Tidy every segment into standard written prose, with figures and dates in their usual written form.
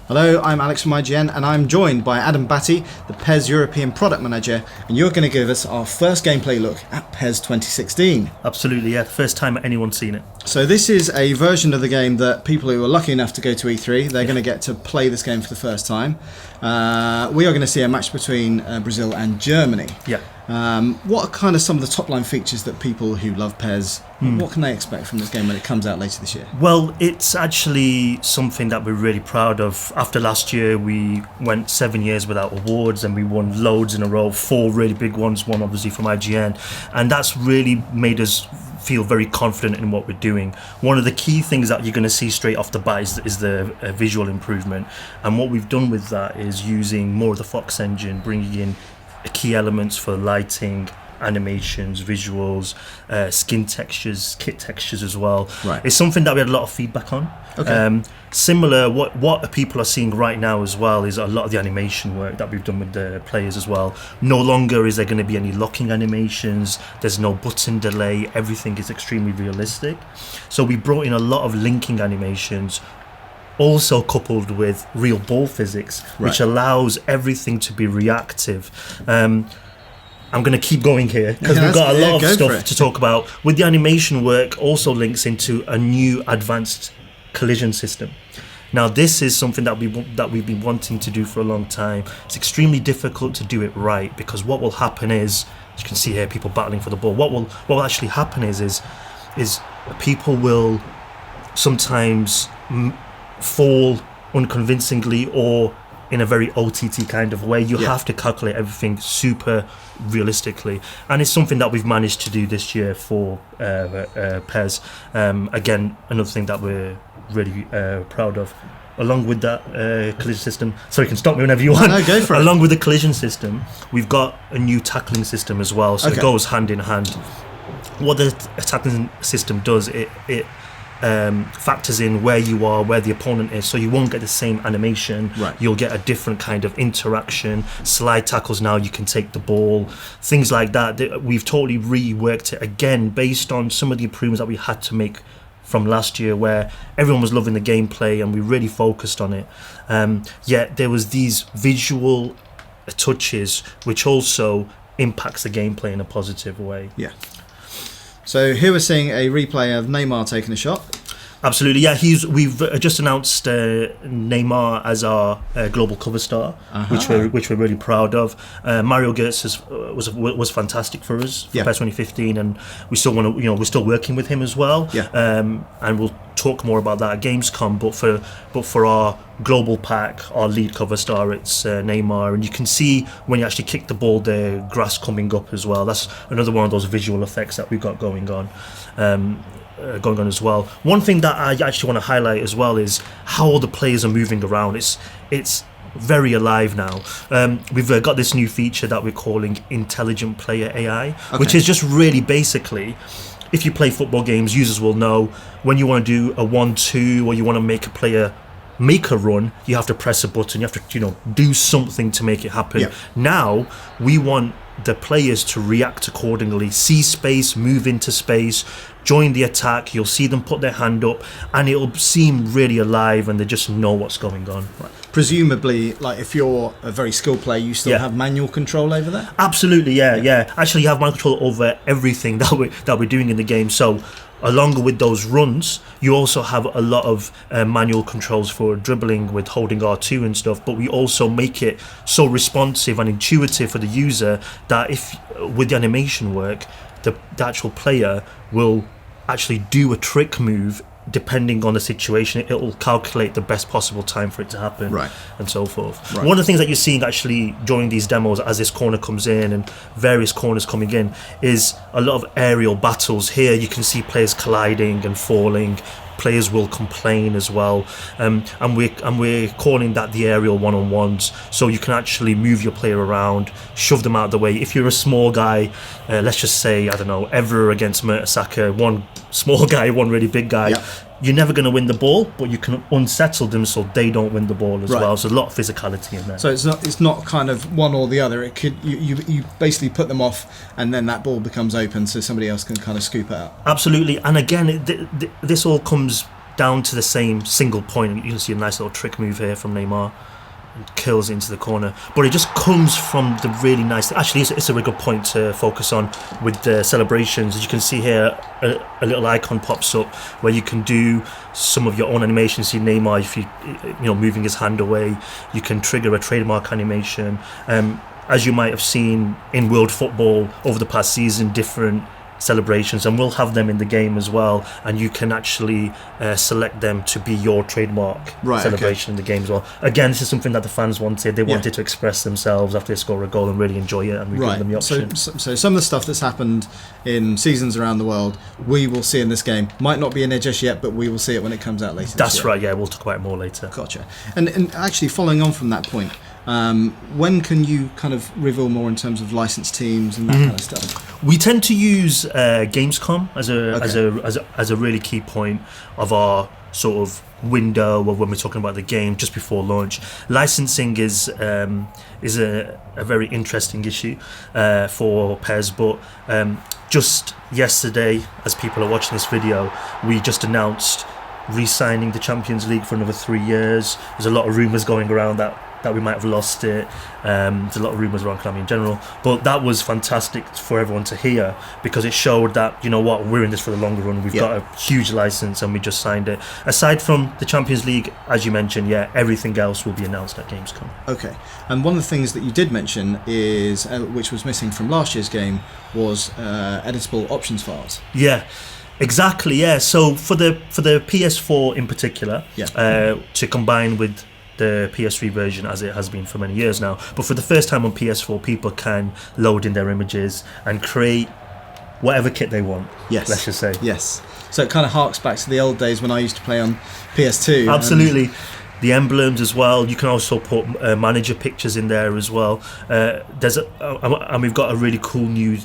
Hello, I'm Alex from IGN, and I'm joined by Adam Batty, the PES European Product Manager, and you're going to give us our first gameplay look at PES 2016. Absolutely, yeah. First time anyone's seen it. So this is a version of the game that people who are lucky enough to go to E3, they're going to get to play this game for the first time. We are going to see a match between Brazil and Germany. Yeah. What are kind of some of the top line features that people who love PES, what can they expect from this game when it comes out later this year? Well, it's actually something that we're really proud of. After last year, we went 7 years without awards and we won loads in a row, 4 really big ones, one obviously from IGN. And that's really made us feel very confident in what we're doing. One of the key things that you're going to see straight off the bat is the visual improvement. And what we've done with that is using more of the Fox engine, bringing in key elements for lighting, animations, visuals, skin textures, kit textures as well. Right. It's something that we had a lot of feedback on. Okay. Similar, what people are seeing right now as well is a lot of the animation work that we've done with the players as well. No longer is there going to be any locking animations, there's no button delay, everything is extremely realistic. So we brought in a lot of linking animations, also coupled with real ball physics, which allows everything to be reactive. I'm going to keep going here because we've got a lot of stuff to talk about. With the animation work, also links into a new advanced collision system. Now, this is something that we've been wanting to do for a long time. It's extremely difficult to do it right because what will happen is, as you can see here, people battling for the ball. What will actually happen is people will sometimes fall unconvincingly or in a very OTT kind of way. You have to calculate everything super realistically, and it's something that we've managed to do this year for PES. Again, another thing that we're really proud of. Along with that collision system, so you can stop me whenever you want. No, go for it. Along with the collision system, we've got a new tackling system as well, so it goes hand in hand. What the tackling system does, it factors in where you are, where the opponent is, so you won't get the same animation. You'll get a different kind of interaction. Slide tackles, now you can take the ball, things like that. We've totally reworked it again based on some of the improvements that we had to make from last year, where everyone was loving the gameplay and we really focused on it. Yet there was these visual touches which also impacts the gameplay in a positive way. Yeah. So here we're seeing a replay of Neymar taking a shot. Absolutely, yeah. We've just announced Neymar as our global cover star, which we're really proud of. Mario Götze was fantastic for us for PES 2015, and we still want to, we're still working with him as well. And we'll talk more about that at Gamescom. But for our global pack, our lead cover star, it's Neymar, and you can see when you actually kick the ball, the grass coming up as well. That's another one of those visual effects that we've got going on as well. One thing that I actually want to highlight as well is how all the players are moving around. It's very alive now. We've got this new feature that we're calling Intelligent Player AI, which is just really basically, if you play football games, users will know when you want to do a 1-2 or you want to make a player make a run, you have to press a button, you have to do something to make it happen. Now we want the players to react accordingly, see space, move into space, join the attack. You'll see them put their hand up and it'll seem really alive and they just know what's going on. Presumably, like if you're a very skilled player, you still have manual control over that? Absolutely, yeah. Actually, you have manual control over everything that we're doing in the game. So along with those runs, you also have a lot of manual controls for dribbling with holding R2 and stuff, but we also make it so responsive and intuitive for the user that if with the animation work, the actual player will actually do a trick move depending on the situation. It will calculate the best possible time for it to happen, and so forth. One of the things that you're seeing actually during these demos, as this corner comes in and various corners coming in, is a lot of aerial battles. Here you can see players colliding and falling. Players will complain as well, and we're calling that the aerial one-on-ones. So you can actually move your player around, shove them out of the way. If you're a small guy, let's just say, I don't know, Ever against Mertesacker, one small guy, one really big guy, you're never going to win the ball, but you can unsettle them so they don't win the ball as well. So a lot of physicality in there. So it's not kind of one or the other. It could you basically put them off, and then that ball becomes open, so somebody else can kind of scoop it out. Absolutely, and again, this all comes down to the same single point. You can see a nice little trick move here from Neymar. Kills into the corner, but it just comes from the really nice. Actually, it's a really good point to focus on with the celebrations. As you can see here, a little icon pops up where you can do some of your own animations. See Neymar, if you moving his hand away, you can trigger a trademark animation. As you might have seen in world football over the past season, different celebrations, and we'll have them in the game as well, and you can actually select them to be your trademark celebration in the game as well. Again, this is something that the fans wanted. They wanted to express themselves after they score a goal and really enjoy it, and we give them the option. So some of the stuff that's happened in seasons around the world, we will see in this game. Might not be in there just yet, but we will see it when it comes out later. That's right, yeah, we'll talk about it more later. Gotcha. And actually, following on from that point, when can you kind of reveal more in terms of licensed teams and that kind of stuff? We tend to use Gamescom as a really key point of our sort of window of when we're talking about the game just before launch. Licensing is a very interesting issue for PES, but just yesterday, as people are watching this video, we just announced re-signing the Champions League for another 3 years. There's a lot of rumours going around that we might have lost it. There's a lot of rumours around Konami in general, but that was fantastic for everyone to hear, because it showed that, you know what, we're in this for the longer run. We've got a huge license and we just signed it. Aside from the Champions League, as you mentioned, everything else will be announced at Gamescom. Okay, and one of the things that you did mention is, which was missing from last year's game, was editable options files. Yeah. Exactly, yeah. So for the PS4 in particular, to combine with the PS3 version, as it has been for many years now, but for the first time on PS4, people can load in their images and create whatever kit they want. Yes, let's just say. Yes. So it kind of harks back to the old days when I used to play on PS2. Absolutely. The emblems as well. You can also put manager pictures in there as well. And we've got a really cool new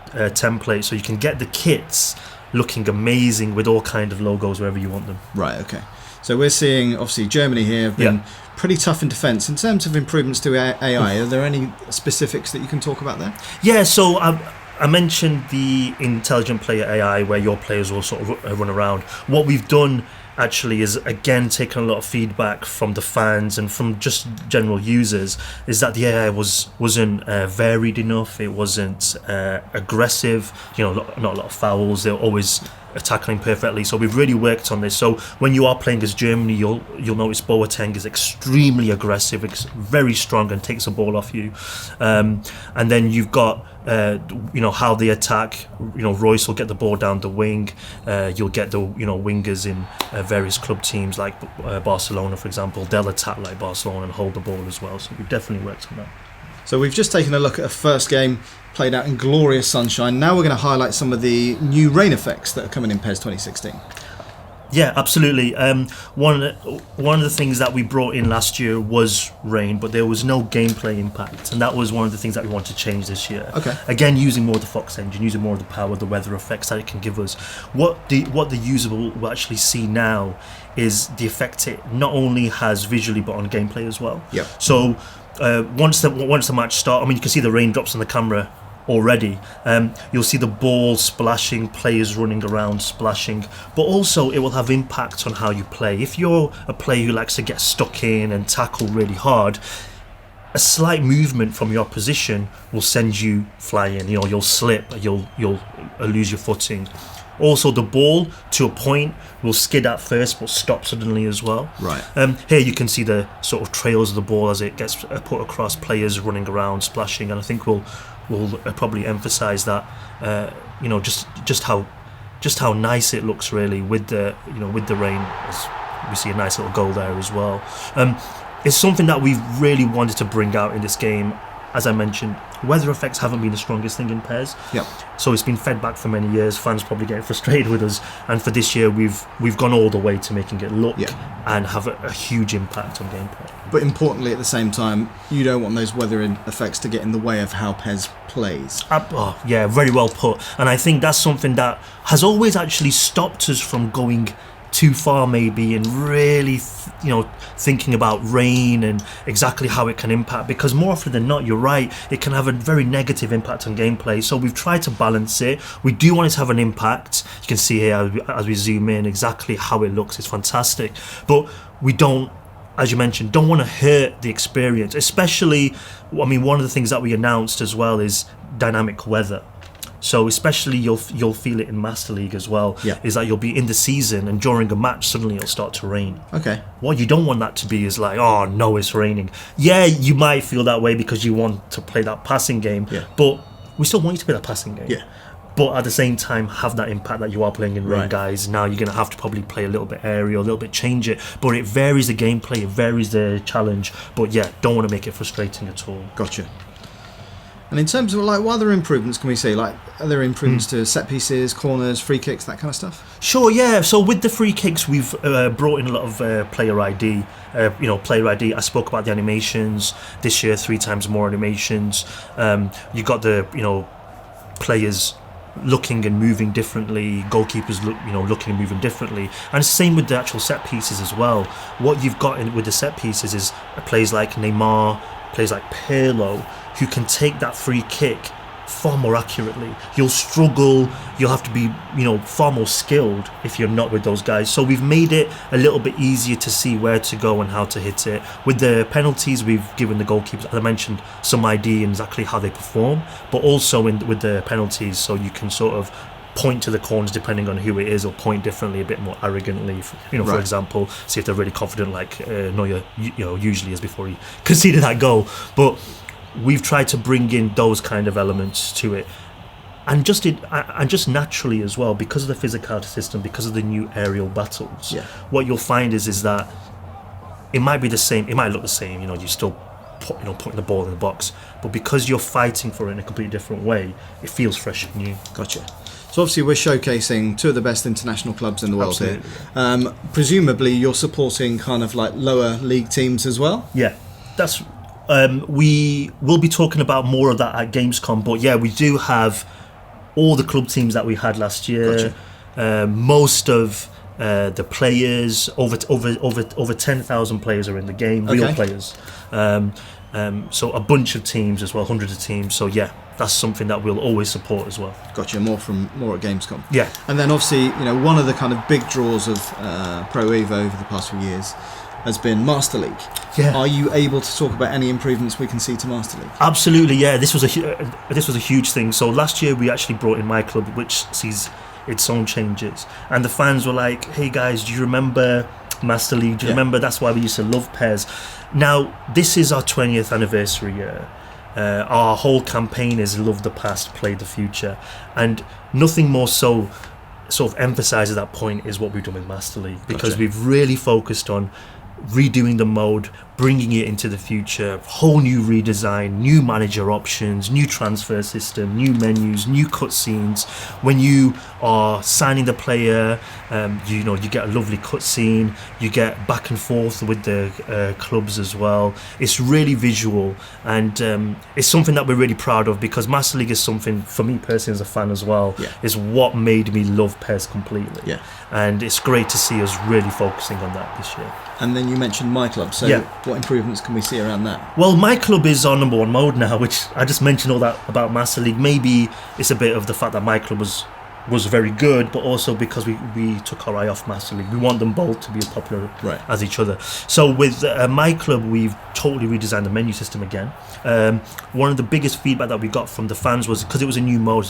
template, so you can get the kits looking amazing with all kind of logos wherever you want them. Right. Okay. So we're seeing, obviously, Germany here have been pretty tough in defence. In terms of improvements to AI, are there any specifics that you can talk about there? Yeah, so I mentioned the intelligent player AI, where your players will sort of run around. What we've done actually is, again, taken a lot of feedback from the fans and from just general users, is that the AI wasn't varied enough. It wasn't aggressive, not a lot of fouls. They're always tackling perfectly. So we've really worked on this. So when you are playing as Germany, you'll notice Boateng is extremely aggressive, very strong, and takes the ball off you. And then you've got how they attack. Royce will get the ball down the wing. You'll get the wingers in various club teams like Barcelona, for example. They'll attack like Barcelona and hold the ball as well. So we've definitely worked on that. So we've just taken a look at a first game played out in glorious sunshine. Now we're going to highlight some of the new rain effects that are coming in PES 2016. Yeah, absolutely. One of the things that we brought in last year was rain, but there was no gameplay impact, and that was one of the things that we want to change this year. Okay. Again, using more of the Fox engine, using more of the power, the weather effects that it can give us. What the user will actually see now is the effect it not only has visually but on gameplay as well. Yeah. So once the match starts, you can see the raindrops on the camera already. You'll see the ball splashing, players running around splashing, but also it will have impact on how you play. If you're a player who likes to get stuck in and tackle really hard, a slight movement from your position will send you flying. You'll slip, you'll lose your footing. Also, the ball, to a point, will skid at first but stop suddenly as well. Right. Here you can see the sort of trails of the ball as it gets put across, players running around, splashing, and I think we'll probably emphasise that. Just how nice it looks really with the rain. As we see a nice little goal there as well. It's something that we've really wanted to bring out in this game. As I mentioned, weather effects haven't been the strongest thing in PES. Yep. So it's been fed back for many years. Fans probably getting frustrated with us, and for this year we've gone all the way to making it look and have a huge impact on gameplay. But importantly, at the same time, you don't want those weather effects to get in the way of how PES plays. Yeah, very well put. And I think that's something that has always actually stopped us from going too far maybe and really thinking about rain and exactly how it can impact, because more often than not, you're right, it can have a very negative impact on gameplay. So we've tried to balance it. We do want it to have an impact. You can see here as we zoom in exactly how it looks. It's fantastic, but we don't, as you mentioned, don't want to hurt the experience. Especially, I mean, one of the things that we announced as well is dynamic weather. So especially you'll feel it in Master League as well. Yeah. Is that you'll be in the season and during a match suddenly it'll start to rain. Okay. What you don't want that to be is like, oh no, it's raining. Yeah, you might feel that way because you want to play that passing game. Yeah. But we still want you to play that passing game. Yeah. But at the same time, have that impact that you are playing in rain, Right. guys. Now you're going to have to probably play a little bit aerial, a little bit change it. But it varies the gameplay, it varies the challenge. But yeah, don't want to make it frustrating at all. Gotcha. And in terms of like, what other improvements can we see? Like, are there improvements to set pieces, corners, free kicks, that kind of stuff? Sure, yeah. So with the free kicks, we've brought in a lot of player ID. Player ID. I spoke about the animations this year. 3 times more animations. You got the players looking and moving differently. Goalkeepers looking and moving differently. And it's the same with the actual set pieces as well. What you've got with the set pieces is players like Neymar, players like Pirlo, who can take that free kick far more accurately. You'll struggle, you'll have to be far more skilled if you're not with those guys. So we've made it a little bit easier to see where to go and how to hit it. With the penalties, we've given the goalkeepers, as I mentioned, some ID and exactly how they perform, but also with the penalties, so you can sort of point to the corners depending on who it is, or point differently, a bit more arrogantly, for Right. example, see if they're really confident, like Neuer usually is before he conceded that goal. But we've tried to bring in those kind of elements to it, and just naturally as well, because of the physicality system, because of the new aerial battles. Yeah. What you'll find is that it might be the same, it might look the same, you're still putting the ball in the box, but because you're fighting for it in a completely different way, it feels fresh and new. Gotcha. So obviously we're showcasing 2 of the best international clubs in the world here. Absolutely. Presumably you're supporting kind of like lower league teams as well? Yeah, that's we will be talking about more of that at Gamescom, but yeah, we do have all the club teams that we had last year. Gotcha. Most of the players, over 10,000 players are in the game, real Okay. players. So a bunch of teams as well, hundreds of teams. So yeah, that's something that we'll always support as well. Gotcha. More at Gamescom. Yeah. And then obviously, one of the kind of big draws of Pro Evo over the past few years has been Master League. Yeah. Are you able to talk about any improvements we can see to Master League? Absolutely, yeah. This was a huge thing. So last year we actually brought in my club, which sees its own changes, and the fans were like, "Hey guys, do you remember Master League? Do you remember? That's why we used to love PES." Now this is our 20th anniversary year. Our whole campaign is "Love the past, play the future," and nothing more so sort of emphasises that point is what we've done with Master League, because Gotcha. we've really focused on redoing the mode, bringing it into the future, whole new redesign, new manager options, new transfer system, new menus, new cutscenes. When you are signing the player, you get a lovely cutscene, you get back and forth with the clubs as well. It's really visual, and it's something that we're really proud of, because Master League is something, for me personally as a fan as well, Yeah. is what made me love PES completely. Yeah. And it's great to see us really focusing on that this year. And then you mentioned my club. So Yeah. what improvements can we see around that? Well, my club is on number 1 mode now, which I just mentioned all that about Master League. Maybe it's a bit of the fact that my club was very good, but also because we took our eye off Master League. We want them both to be as popular Right. as each other. So with my club, we've totally redesigned the menu system again. One of the biggest feedback that we got from the fans was, because it was a new mode,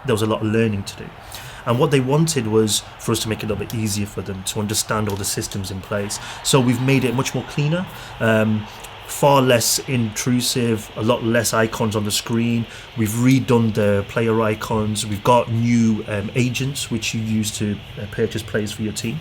there was a lot of learning to do. And what they wanted was for us to make it a little bit easier for them to understand all the systems in place. So we've made it much more cleaner, far less intrusive, a lot less icons on the screen. We've redone the player icons. We've got new agents which you use to purchase players for your team.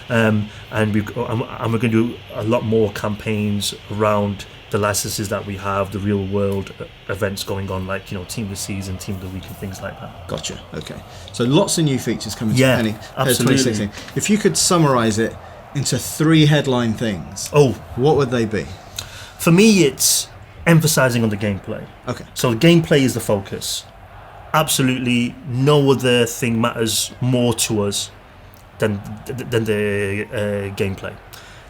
And we're going to do a lot more campaigns around the licenses that we have, the real world events going on, like team of the season, team of the week, and things like that. Gotcha. Okay. So lots of new features coming Yeah, to PES absolutely. 2016. If you could summarise it into 3 headline things, what would they be? For me, it's emphasizing on the gameplay. Okay. So the gameplay is the focus. Absolutely no other thing matters more to us than the gameplay.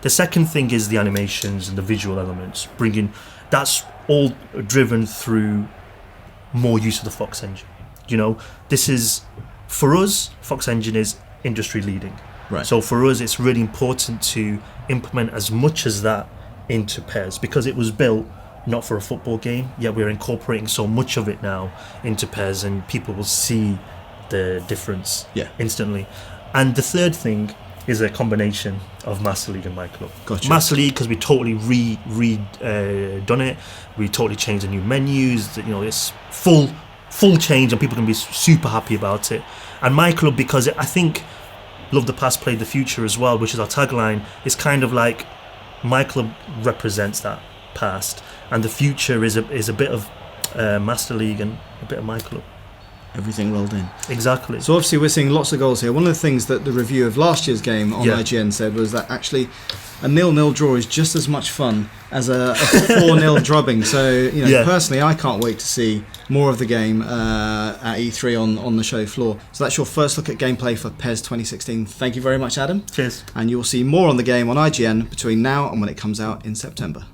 The second thing is the animations and the visual elements. That's all driven through more use of the Fox engine. You know, this is, for us, Fox engine is industry leading. Right. So for us, it's really important to implement as much as that into PES, because it was built not for a football game, yet we're incorporating so much of it now into PES, and people will see the difference instantly. And the third thing is a combination of Master League and My Club. Gotcha. Master League, because we totally done it. We totally changed the new menus. You know, it's full change, and people can be super happy about it. And My Club, because I think Love the Past, Play the Future as well, which is our tagline, is kind of like My Club represents that past, and the future is a bit of Master League and a bit of My Club. Everything rolled in. Exactly. So obviously we're seeing lots of goals here. One of the things that the review of last year's game on IGN said was that actually a 0-0 draw is just as much fun as a 4-0 drubbing. So, personally, I can't wait to see more of the game at E3 on the show floor. So that's your first look at gameplay for PES 2016. Thank you very much, Adam. Cheers. And you'll see more on the game on IGN between now and when it comes out in September.